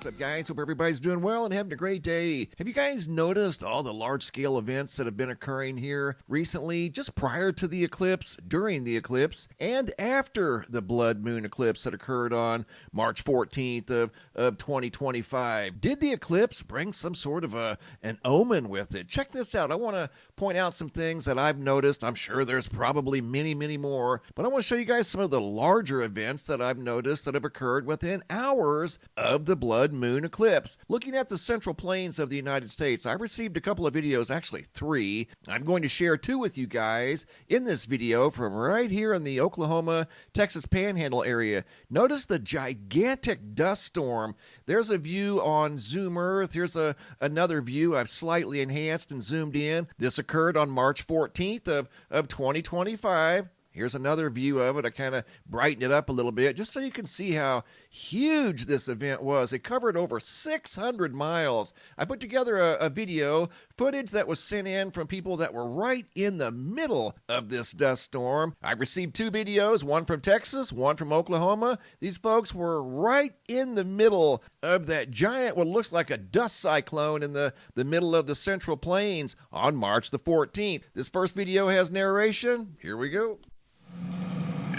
What's up, guys? Hope everybody's doing well and having a great day. Have you guys noticed all the large-scale events that have been occurring here recently, just prior to the eclipse, during the eclipse, and after the blood moon eclipse that occurred on March 14th of 2025? Did the eclipse bring some sort of an omen with it? Check this out. I want to point out some things that I've noticed. I'm sure there's probably many, many more, but I want to show you guys some of the larger events that I've noticed that have occurred within hours of the blood moon eclipse. Looking at the central plains of the United States, I received a couple of videos, actually 3. I'm going to share 2 with you guys in this video from right here in the Oklahoma, Texas Panhandle area. Notice the gigantic dust storm. There's a view on Zoom Earth. Here's another view I've slightly enhanced and zoomed in. This occurred on March 14th of 2025. Here's another view of it. I kind of brightened it up a little bit just so you can see how huge this event was. It covered over 600 miles. I put together a video footage that was sent in from people that were right in the middle of this dust storm. I received 2 videos, one from Texas, one from Oklahoma. These folks were right in the middle of that giant, what looks like a dust cyclone in the middle of the Central Plains on March the 14th. This first video has narration. Here we go.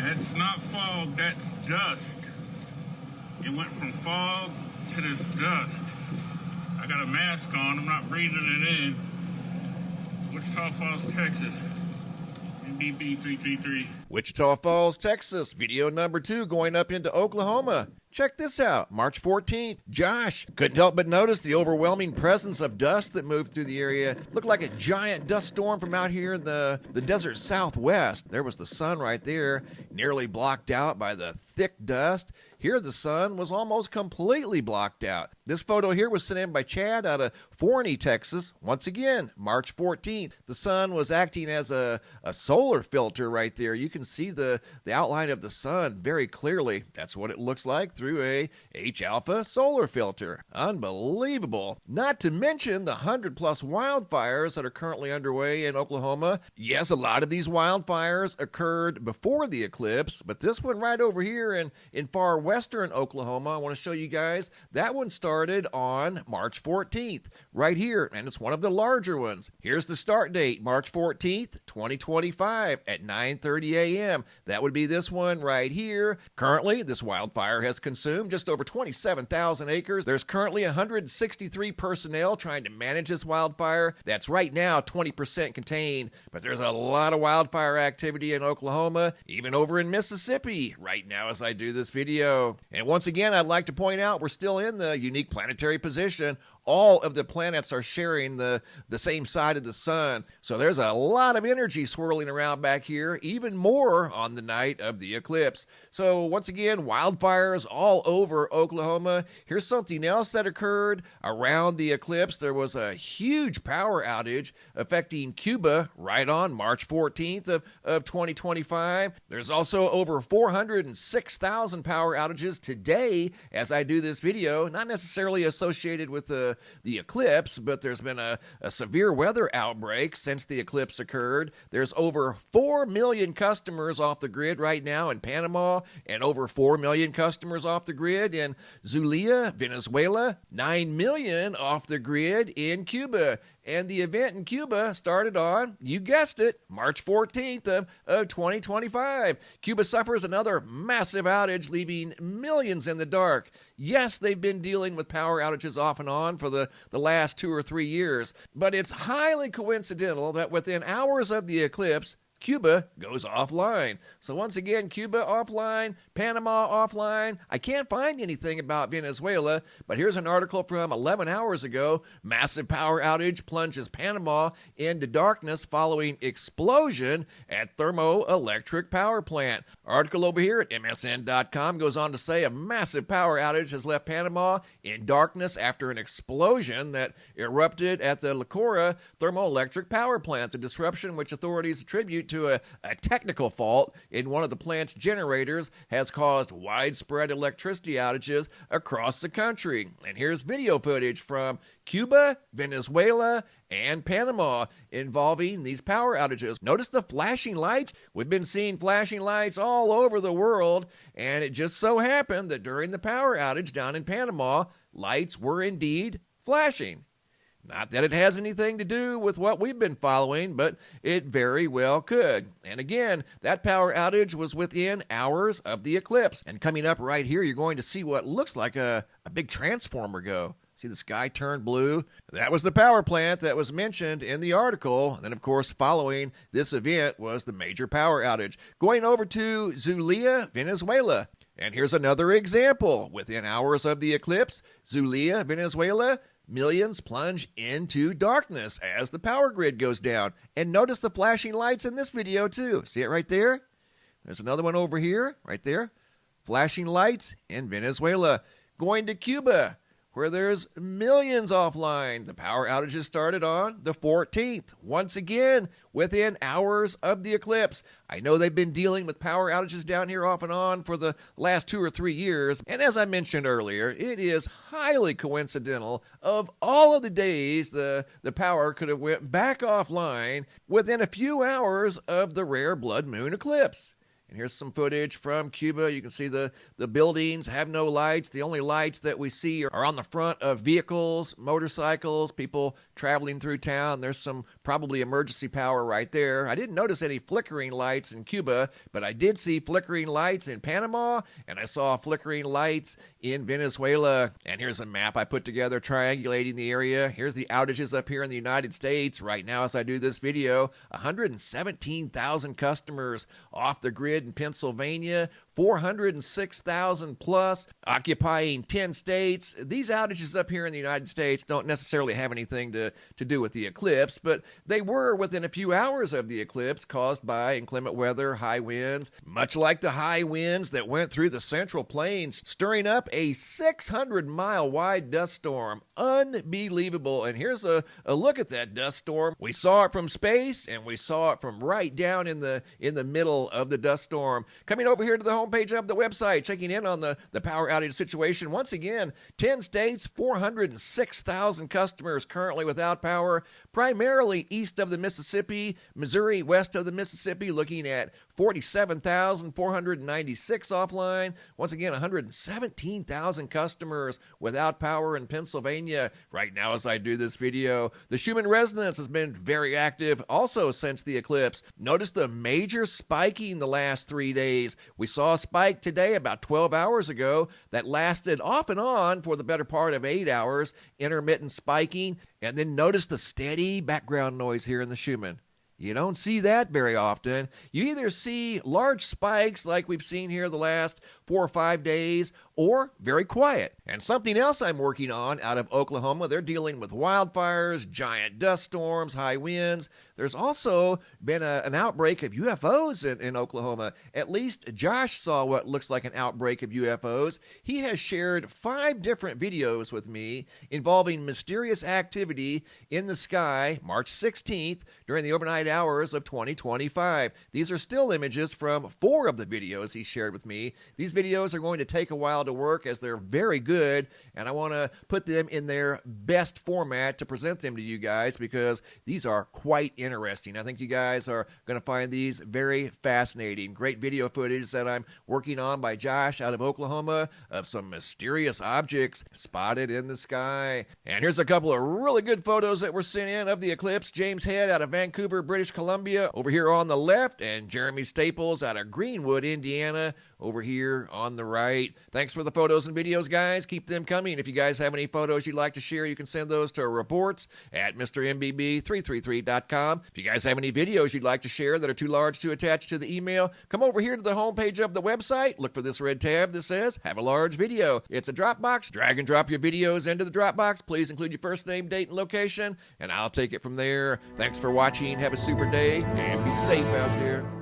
It's not fog, that's dust. It went from fog to this dust. I got a mask on, I'm not breathing it in. It's Wichita Falls, Texas. NBB 333. Wichita Falls, Texas. Video number 2 going up into Oklahoma. Check this out, March 14th. Josh couldn't help but notice the overwhelming presence of dust that moved through the area. Looked like a giant dust storm from out here in the desert southwest. There was the sun right there, nearly blocked out by the thick dust. Here the sun was almost completely blocked out. This photo here was sent in by Chad out of Forney, Texas. Once again, March 14th. The sun was acting as a solar filter right there. You can see the outline of the sun very clearly. That's what it looks like through a H-alpha solar filter. Unbelievable. Not to mention the 100+ wildfires that are currently underway in Oklahoma. Yes, a lot of these wildfires occurred before the eclipse, but this one right over here in far western Oklahoma, I want to show you guys, that one started on March 14th, right here, and it's one of the larger ones. Here's the start date, March 14th, 2025 at 9:30 a.m. That would be this one right here. Currently, this wildfire has consumed just over 27,000 acres. There's currently 163 personnel trying to manage this wildfire. That's right now 20% contained, but there's a lot of wildfire activity in Oklahoma, even over in Mississippi right now as I do this video. And once again, I'd like to point out we're still in the unique planetary position. All of the planets are sharing the same side of the sun. So there's a lot of energy swirling around back here, even more on the night of the eclipse. So once again, wildfires all over Oklahoma. Here's something else that occurred around the eclipse. There was a huge power outage affecting Cuba right on March 14th of 2025. There's also over 406,000 power outages today as I do this video, not necessarily associated with the eclipse, but there's been a severe weather outbreak since the eclipse occurred. There's over 4 million customers off the grid right now in Panama, and over 4 million customers off the grid in Zulia, Venezuela, 9 million off the grid in Cuba. And the event in Cuba started on, you guessed it, March 14th of 2025. Cuba suffers another massive outage, leaving millions in the dark. Yes, they've been dealing with power outages off and on for the last 2 or 3 years, but it's highly coincidental that within hours of the eclipse, Cuba goes offline. So once again, Cuba offline, Panama offline. I can't find anything about Venezuela, but here's an article from 11 hours ago. Massive power outage plunges Panama into darkness following explosion at thermoelectric power plant. Article over here at MSN.com goes on to say a massive power outage has left Panama in darkness after an explosion that erupted at the La Cora thermoelectric power plant. The disruption, which authorities attribute to a technical fault in one of the plant's generators has caused widespread electricity outages across the country. And here's video footage from Cuba, Venezuela, and Panama involving these power outages. Notice the flashing lights? We've been seeing flashing lights all over the world, and it just so happened that during the power outage down in Panama, lights were indeed flashing. Not that it has anything to do with what we've been following, but it very well could. And again, that power outage was within hours of the eclipse. And coming up right here, you're going to see what looks like a big transformer go. See the sky turn blue? That was the power plant that was mentioned in the article. And then, of course, following this event was the major power outage. Going over to Zulia, Venezuela. And here's another example. Within hours of the eclipse, Zulia, Venezuela, millions plunge into darkness as the power grid goes down. And notice the flashing lights in this video too. See it right there? There's another one over here, right there. Flashing lights in Venezuela. Going to Cuba, where there's millions offline. The power outages started on the 14th. Once again, within hours of the eclipse. I know they've been dealing with power outages down here off and on for the last 2 or 3 years. And as I mentioned earlier, it is highly coincidental of all of the days the power could have went back offline within a few hours of the rare blood moon eclipse. And here's some footage from Cuba. You can see the buildings have no lights. The only lights that we see are on the front of vehicles, motorcycles, people traveling through town. There's some probably emergency power right there. I didn't notice any flickering lights in Cuba, but I did see flickering lights in Panama, and I saw flickering lights in Venezuela. And here's a map I put together triangulating the area. Here's the outages up here in the United States. Right now, as I do this video, 117,000 customers off the grid in Pennsylvania, 406,000 plus, occupying 10 states. These outages up here in the United States don't necessarily have anything to do with the eclipse, but they were within a few hours of the eclipse caused by inclement weather, high winds, much like the high winds that went through the Central Plains, stirring up a 600-mile wide dust storm. Unbelievable. And here's a look at that dust storm. We saw it from space, and we saw it from right down in the middle of the dust storm. Coming over here to the homepage of the website, checking in on the power outage situation. Once again, 10 states, 406,000 customers currently without power, primarily east of the Mississippi, Missouri west of the Mississippi, looking at 47,496 offline. Once again, 117,000 customers without power in Pennsylvania right now as I do this video. The Schumann resonance has been very active also since the eclipse. Notice the major spiking the last 3 days. We saw a spike today about 12 hours ago that lasted off and on for the better part of 8 hours, intermittent spiking. And then notice the steady background noise here in the Schumann. You don't see that very often. You either see large spikes like we've seen here the last 4 or 5 days, or very quiet. And something else I'm working on out of Oklahoma, they're dealing with wildfires, giant dust storms, high winds. There's also been an outbreak of UFOs in Oklahoma. At least Josh saw what looks like an outbreak of UFOs. He has shared 5 different videos with me involving mysterious activity in the sky March 16th during the overnight hours of 2025. These are still images from 4 of the videos he shared with me. These videos are going to take a while to work as they're very good, and I want to put them in their best format to present them to you guys because these are quite interesting. I think you guys are going to find these very fascinating. Great video footage that I'm working on by Josh out of Oklahoma of some mysterious objects spotted in the sky. And here's a couple of really good photos that were sent in of the eclipse. James Head out of Vancouver, British Columbia over here on the left, and Jeremy Staples out of Greenwood, Indiana over here on the right. Thanks for the photos and videos, guys. Keep them coming. If you guys have any photos you'd like to share, you can send those to reports at MrMBB333.com. If you guys have any videos you'd like to share that are too large to attach to the email, come over here to the homepage of the website. Look for this red tab that says, Have a Large Video. It's a Dropbox. Drag and drop your videos into the Dropbox. Please include your first name, date, and location, and I'll take it from there. Thanks for watching. Have a super day, and be safe out there.